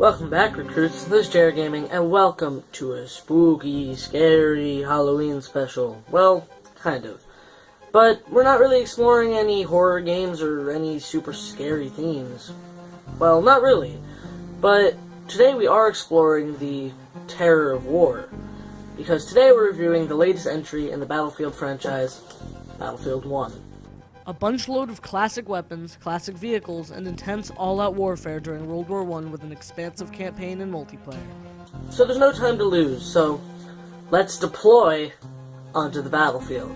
Welcome back, recruits. This is JRG Gaming, and welcome to a spooky, scary Halloween special. Well, kind of. But we're not really exploring any horror games or any super scary themes. Well, not really. But today we are exploring the terror of war. Because today we're reviewing the latest entry in the Battlefield franchise, Battlefield 1. A bunch load of classic weapons, classic vehicles, and intense all-out warfare during World War I with an expansive campaign and multiplayer. So there's no time to lose, so let's deploy onto the battlefield.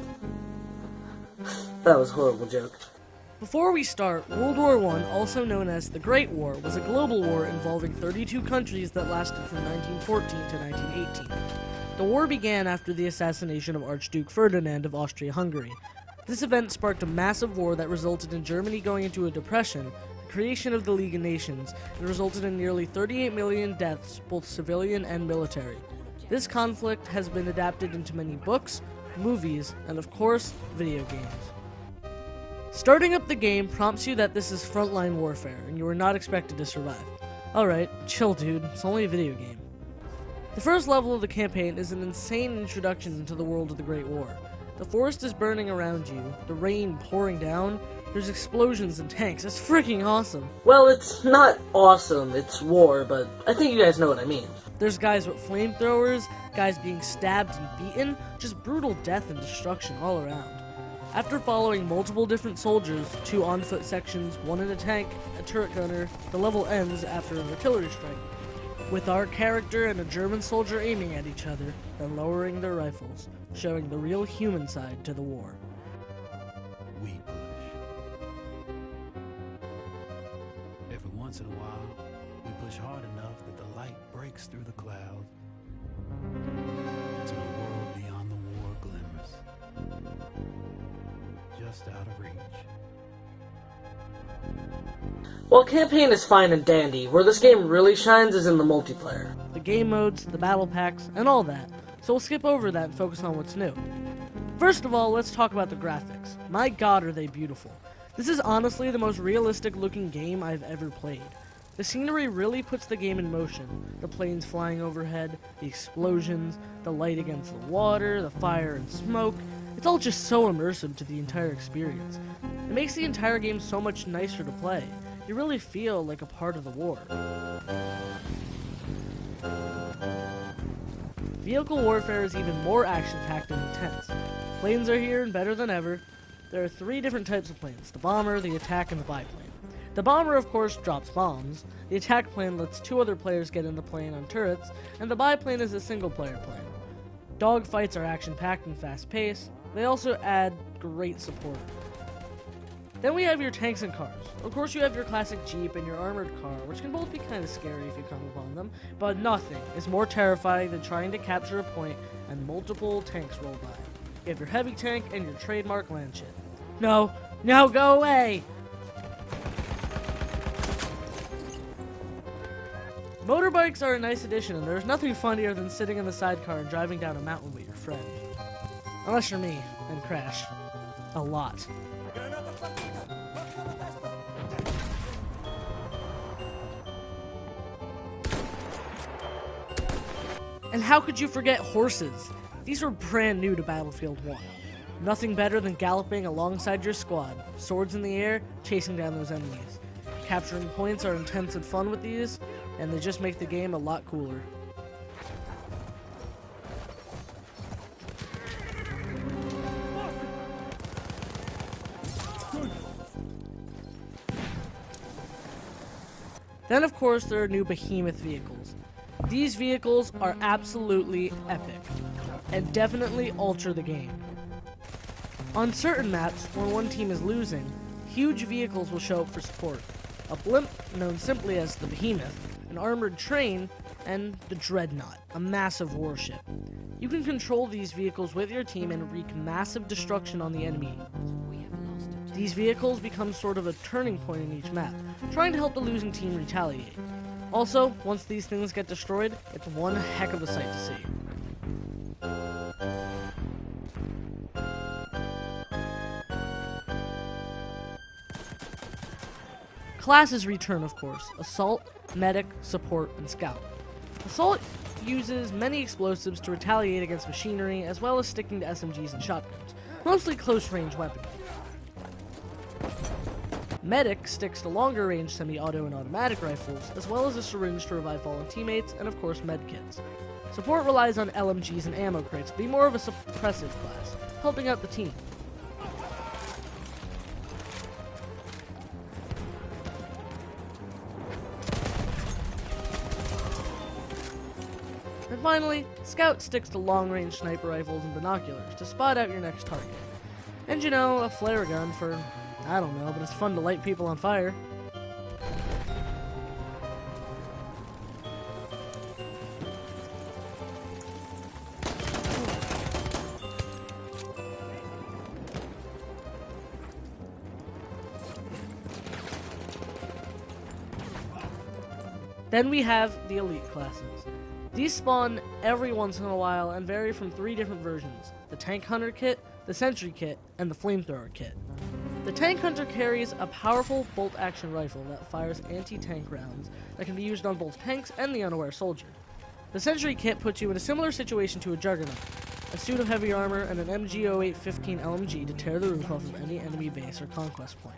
That was a horrible joke. Before we start, World War I, also known as the Great War, was a global war involving 32 countries that lasted from 1914 to 1918. The war began after the assassination of Archduke Ferdinand of Austria-Hungary. This event sparked a massive war that resulted in Germany going into a depression, the creation of the League of Nations, and resulted in nearly 38 million deaths, both civilian and military. This conflict has been adapted into many books, movies, and of course, video games. Starting up the game prompts you that this is frontline warfare, and you are not expected to survive. Alright, chill dude, it's only a video game. The first level of the campaign is an insane introduction into the world of the Great War. The forest is burning around you, the rain pouring down, there's explosions and tanks, it's freaking awesome. Well, it's not awesome, it's war, but I think you guys know what I mean. There's guys with flamethrowers, guys being stabbed and beaten, just brutal death and destruction all around. After following multiple different soldiers, 2 on-foot sections, 1 in a tank, a turret gunner, the level ends after an artillery strike, with our character and a German soldier aiming at each other, then lowering their rifles, showing the real human side to the war. We push. Every once in a while, we push hard enough that the light breaks through the clouds to the world beyond the war glimmers, just out of reach. While campaign is fine and dandy, where this game really shines is in the multiplayer. The game modes, the battle packs, and all that. So we'll skip over that and focus on what's new. First of all, let's talk about the graphics. My god, are they beautiful. This is honestly the most realistic looking game I've ever played. The scenery really puts the game in motion. The planes flying overhead, the explosions, the light against the water, the fire and smoke. It's all just so immersive to the entire experience. It makes the entire game so much nicer to play. You really feel like a part of the war. Vehicle warfare is even more action-packed and intense. Planes are here and better than ever. There are 3 different types of planes: the bomber, the attack, and the biplane. The bomber, of course, drops bombs. The attack plane lets 2 other players get in the plane on turrets, and the biplane is a single-player plane. Dogfights are action-packed and fast-paced. They also add great support. Then we have your tanks and cars. Of course you have your classic Jeep and your armored car, which can both be kind of scary if you come upon them, but nothing is more terrifying than trying to capture a point and multiple tanks roll by. You have your heavy tank and your trademark land ship. No, go away! Motorbikes are a nice addition, and there's nothing funnier than sitting in the sidecar and driving down a mountain with your friend. Unless you're me, and crash. A lot. And how could you forget horses? These were brand new to Battlefield 1. Nothing better than galloping alongside your squad, swords in the air, chasing down those enemies. Capturing points are intense and fun with these, and they just make the game a lot cooler. Then of course there are new behemoth vehicles. These vehicles are absolutely epic, and definitely alter the game. On certain maps, when one team is losing, huge vehicles will show up for support. A blimp, known simply as the Behemoth, an armored train, and the Dreadnought, a massive warship. You can control these vehicles with your team and wreak massive destruction on the enemy. These vehicles become sort of a turning point in each map, trying to help the losing team retaliate. Also, once these things get destroyed, it's one heck of a sight to see. Classes return, of course: Assault, Medic, Support, and Scout. Assault uses many explosives to retaliate against machinery, as well as sticking to SMGs and shotguns, mostly close-range weaponry. Medic sticks to longer-range semi-auto and automatic rifles, as well as a syringe to revive fallen teammates, and of course medkits. Support relies on LMGs and ammo crates to be more of a suppressive class, helping out the team. And finally, Scout sticks to long-range sniper rifles and binoculars to spot out your next target. And you know, a flare gun for, I don't know, but it's fun to light people on fire. Then we have the elite classes. These spawn every once in a while and vary from 3 different versions: the Tank Hunter kit, the Sentry kit, and the Flamethrower kit. The Tank Hunter carries a powerful bolt-action rifle that fires anti-tank rounds that can be used on both tanks and the unaware soldier. The Sentry kit puts you in a similar situation to a Juggernaut: a suit of heavy armor and an MG08-15 LMG to tear the roof off of any enemy base or conquest point.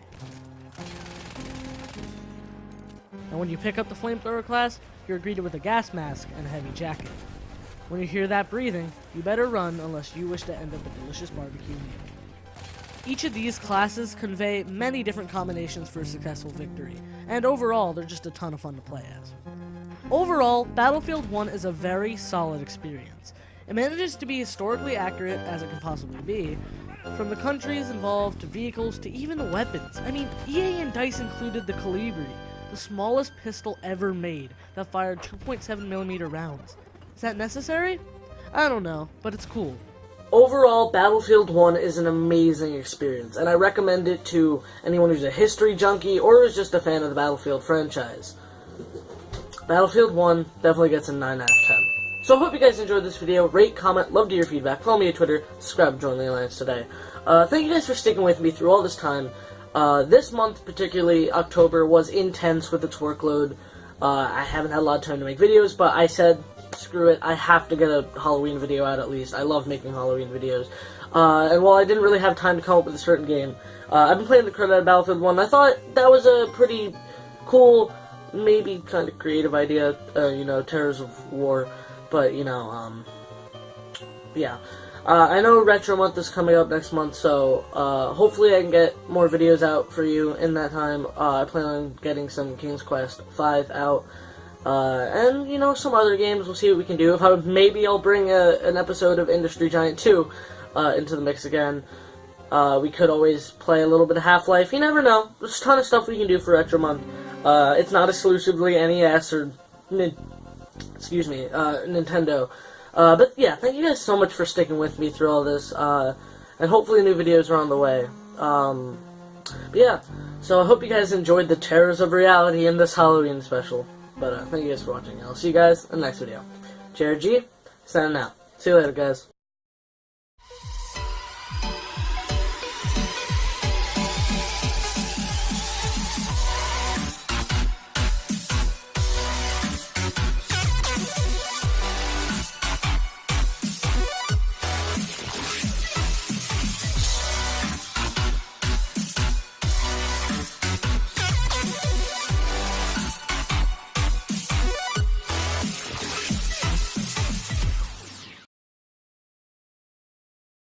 And when you pick up the Flamethrower class, you're greeted with a gas mask and a heavy jacket. When you hear that breathing, you better run unless you wish to end up a delicious barbecue meal. Each of these classes convey many different combinations for a successful victory, and overall, they're just a ton of fun to play as. Overall, Battlefield 1 is a very solid experience. It manages to be historically accurate as it can possibly be, from the countries involved to vehicles to even the weapons. I mean, EA and DICE included the Calibri, the smallest pistol ever made that fired 2.7mm rounds. Is that necessary? I don't know, but it's cool. Overall, Battlefield 1 is an amazing experience, and I recommend it to anyone who's a history junkie or is just a fan of the Battlefield franchise. Battlefield 1 definitely gets a 9 out of 10. So I hope you guys enjoyed this video. Rate, comment, love to hear feedback. Follow me on Twitter, subscribe, join the Alliance today. Thank you guys for sticking with me through all this time. This month, particularly October, was intense with its workload. I haven't had a lot of time to make videos, but I said, screw it, I have to get a Halloween video out at least. I love making Halloween videos. And while I didn't really have time to come up with a certain game, I've been playing the crap out of Battlefield 1. I thought that was a pretty cool, maybe kind of creative idea, you know, Terrors of War, but, you know, yeah. I know Retro Month is coming up next month, so hopefully I can get more videos out for you in that time. I plan on getting some King's Quest V out, and, you know, some other games. We'll see what we can do. Maybe I'll bring an episode of Industry Giant 2 into the mix again. We could always play a little bit of Half-Life. You never know. There's a ton of stuff we can do for Retro Month. It's not exclusively NES or Nintendo. But yeah, thank you guys so much for sticking with me through all this, and hopefully new videos are on the way. But yeah, so I hope you guys enjoyed the terrors of reality in this Halloween special. But thank you guys for watching. I'll see you guys in the next video. JRG, signing out. See you later, guys.